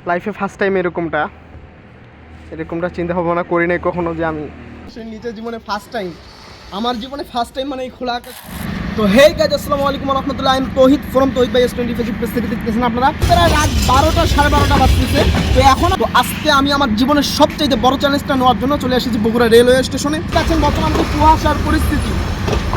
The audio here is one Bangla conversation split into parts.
লাইফে ফার্স্ট টাইম এরকমটা চিন্তা ভাবনা করি নাই কখনো যে আমি নিজের জীবনে ফার্স্ট টাইম, আমার জীবনে ফার্স্ট টাইম মানে এই খোলা আকাশ। তো হে গাইজ, আসসালামু আলাইকুম ওয়া রাহমাতুল্লাহ। আমি তৌহিদ ফ্রম তৌহিদ ভাই S20 ফেসবুক পেজ থেকে দেখতেছেন আপনারা। রাত 12টা 12:30 বাজতেছে। তো এখন আজকে আমি আমার জীবনের সবচেয়ে বড় চ্যালেঞ্জটা নেওয়ার জন্য চলে এসেছি বগুড়া রেলওয়ে স্টেশনে। দেখছেন বর্তমান যে কুয়াশার পরিস্থিতি,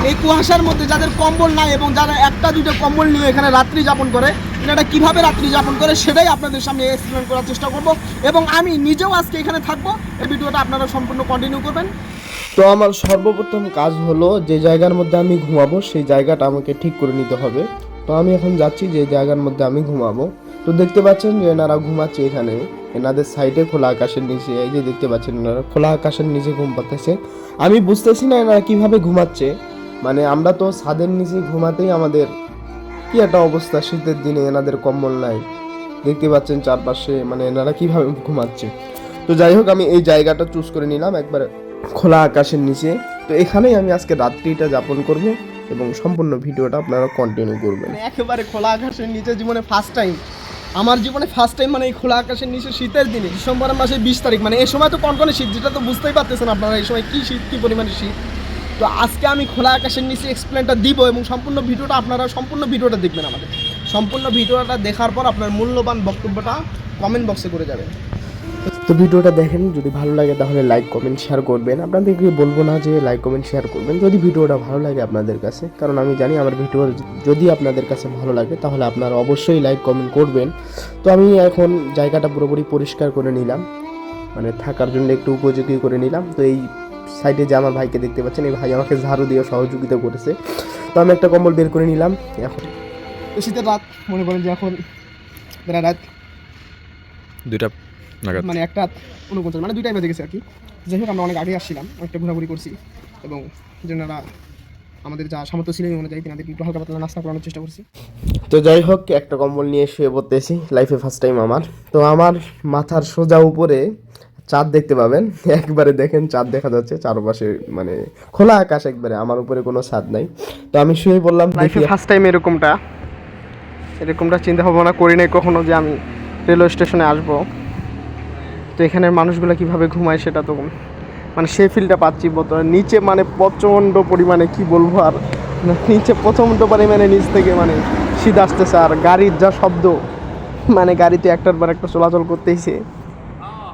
এই কুয়াশার মধ্যে যাদের কম্বল নাই এবং যারা একটা দুইটা কম্বল নিয়ে এখানে রাত্রি যাপন করে, এটা কিভাবে রাত্রি যাপন করে সেটাই আপনাদের সামনে এক্সপ্লেন করার চেষ্টা করব এবং আমি নিজেও আজকে এখানে থাকবো। এই ভিডিওটা আপনারা সম্পূর্ণ কন্টিনিউ করবেন। তো আমার সর্বপ্রথম কাজ হলো যে জায়গার মধ্যে আমি ঘুমাবো সেই জায়গাটা আমাকে ঠিক করে নিতে হবে। তো আমি এখন যাচ্ছি যে জায়গার মধ্যে আমি ঘুমাবো। তো দেখতে পাচ্ছেন যে এনারা ঘুমাচ্ছে এখানে, এনাদের সাইডে খোলা আকাশের নিচে। এই যে দেখতে পাচ্ছেন এনারা খোলা আকাশের নিচে ঘুম পাতেছে। আমি বুঝতেছি না এনারা কিভাবে ঘুমাচ্ছে। মানে আমরা তো ছাদের নিচে ঘুমাতেই আমাদের কি একটা অবস্থা, শীতের দিনে এনাদের কম্বল নাই। দেখতে পাচ্ছেন চারপাশে, মানে এনারা কিভাবে ঘুমাচ্ছে। তো যাই হোক, আমি এই জায়গাটা চুজ করে নিলাম একবারে খোলা আকাশের নিচে। তো এখানেই আমি আজকে রাত্রিটা যাপন করব এবং সম্পূর্ণ ভিডিওটা আপনারা কন্টিনিউ করবেন। একেবারে খোলা আকাশের নিচে জীবনে ফার্স্ট টাইম, আমার জীবনে ফার্স্ট টাইম মানে এই খোলা আকাশের নিচে শীতের দিনে, ডিসেম্বর মাসের 20 তারিখ। মানে এই সময় তো কনকনে শীত, যেটা তো বুঝতেই পারতেছেন আপনারা এই সময় কী শীত, কী পরিমাণে শীত। তো আজকে আমি খোলা আকাশের নিচে এক্সপ্লেনটা দিব এবং সম্পূর্ণ ভিডিওটা আপনারা সম্পূর্ণ ভিডিওটা দেখবেন। আমাদের সম্পূর্ণ ভিডিওটা দেখার পর আপনার মূল্যবান বক্তব্যটা কমেন্ট বক্সে করে যাবেন। তো ভিডিওটা দেখেন, যদি ভালো লাগে তাহলে লাইক কমেন্ট শেয়ার করবেন। আপনাদেরকে বলবো না যে লাইক কমেন্ট শেয়ার করবেন যদি ভিডিওটা ভালো লাগে আপনাদের কাছে, কারণ আমি জানি আমার ভিডিও যদি আপনাদের কাছে ভালো লাগে তাহলে আপনারা অবশ্যই লাইক কমেন্ট করবেন। তো আমি এখন জায়গাটা পুরোপুরি পরিষ্কার করে নিলাম, মানে থাকার জন্য একটু উপযোগী করে নিলাম। তো এই সাইডে যে আমার ভাইকে দেখতে পাচ্ছেন, এই ভাই আমাকে ঝাড়ু দিয়ে সহযোগিতা করেছে। তো আমি একটা কম্বল বের করে নিলাম। এখন শীতের রাত, মনে করেন যে এখন রাত 2টা নাগাদ, মানে 1:49, মানে 2টাই বেজে গেছে আর কি। যাই হোক, আমরা অনেক আগে আসছিলাম, অনেকটা ঘোরাঘুরি করছি এবং যেনারা আমাদের যা সামর্থ্য ছিল অনুযায়ী তেনাদেরকে একটু হালকা পাতলা নাস্তা করানোর চেষ্টা করছি। তো যাই হোক, একটা কম্বল নিয়ে শুয়ে পড়তেছি, লাইফে ফার্স্ট টাইম আমার। তো আমার মাথার সোজা উপরে চাঁদ দেখতে পাবেন, একবারে দেখেন চাঁদ দেখা যাচ্ছে চারপাশে, মানে খোলা আকাশ একবারে, আমার উপরে কোনো ছাদ নাই। তো আমি শুয়ে পড়লাম। লাইফে ফার্স্ট টাইম এরকমটা চিন্তা ভাবনা করি নাই কখনো যে আমি রেলওয়ে স্টেশনে আসবো। তো এখানের মানুষগুলো কীভাবে ঘুমায় সেটা তো মানে সেই ফিলটা পাচ্ছি নিচে, মানে প্রচণ্ড পরিমাণে কি বলবো আর, নিচে প্রচণ্ড পরিমাণে নিচ থেকে মানে শীত আসতেছে। আর গাড়ির যা শব্দ, মানে গাড়িতে একটার পর একটা চলাচল করতেইছে।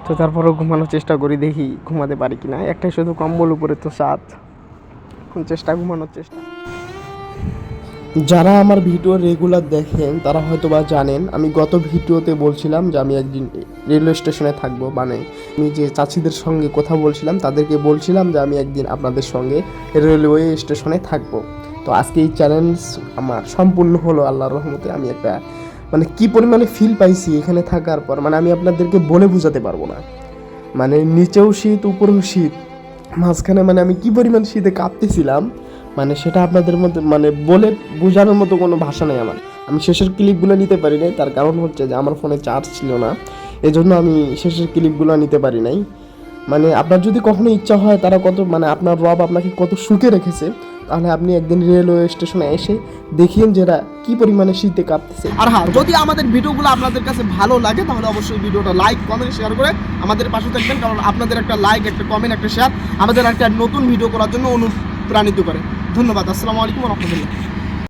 তো তারপরেও ঘুমানোর চেষ্টা করি, দেখি ঘুমাতে পারি কি না। একটাই শুধু কম্বল, উপরে তো সাত, ঘুমানোর চেষ্টা। যারা আমার ভিডিও রেগুলার দেখেন তারা হয়তো বা জানেন, আমি গত ভিডিওতে বলছিলাম যে আমি একদিন রেলওয়ে স্টেশনে থাকবো। মানে আমি যে চাচিদের সঙ্গে কথা বলছিলাম তাদেরকে বলছিলাম যে আমি একদিন আপনাদের সঙ্গে রেলওয়ে স্টেশনে থাকবো। তো আজকে এই চ্যালেঞ্জ আমার সম্পূর্ণ হলো আল্লাহর রহমতে। আমি একটা মানে কি পরিমাণে ফিল পাইছি এখানে থাকার পর, মানে আমি আপনাদেরকে বলে বোঝাতে পারবো না। মানে নিচেও শীত, উপরেও শীত, মাঝখানে মানে আমি কি পরিমাণ শীতে কাঁপতেছিলাম, মানে সেটা আপনাদের মধ্যে মানে বলে বোঝানোর মতো কোনো ভাষা নেই আমার। আমি শেষের ক্লিপগুলো নিতে পারি নাই, তার কারণ হচ্ছে যে আমার ফোনে চার্জ ছিল না, এজন্য আমি শেষের ক্লিপগুলো নিতে পারি নাই। মানে আপনার যদি কখনো ইচ্ছা হয় তারা কত, মানে আপনার রব আপনাকে কত সুখে রেখেছে, তাহলে আপনি একদিন রেলওয়ে স্টেশনে এসে দেখিয়েন যেটা কি পরিমাণে শীতে কাঁপতেছে। আর হ্যাঁ, যদি আমাদের ভিডিওগুলো আপনাদের কাছে ভালো লাগে তাহলে অবশ্যই ভিডিওটা লাইক কমেন্ট শেয়ার করে আমাদের পাশে থাকবেন, কারণ আপনাদের একটা লাইক, একটা কমেন্ট, একটা শেয়ার আমাদের একটা নতুন ভিডিও করার জন্য অনুপ্রাণিত করে। ধন্যবাদ। আসসালামু আলাইকুম ওয়া রাহমাতুল্লাহ।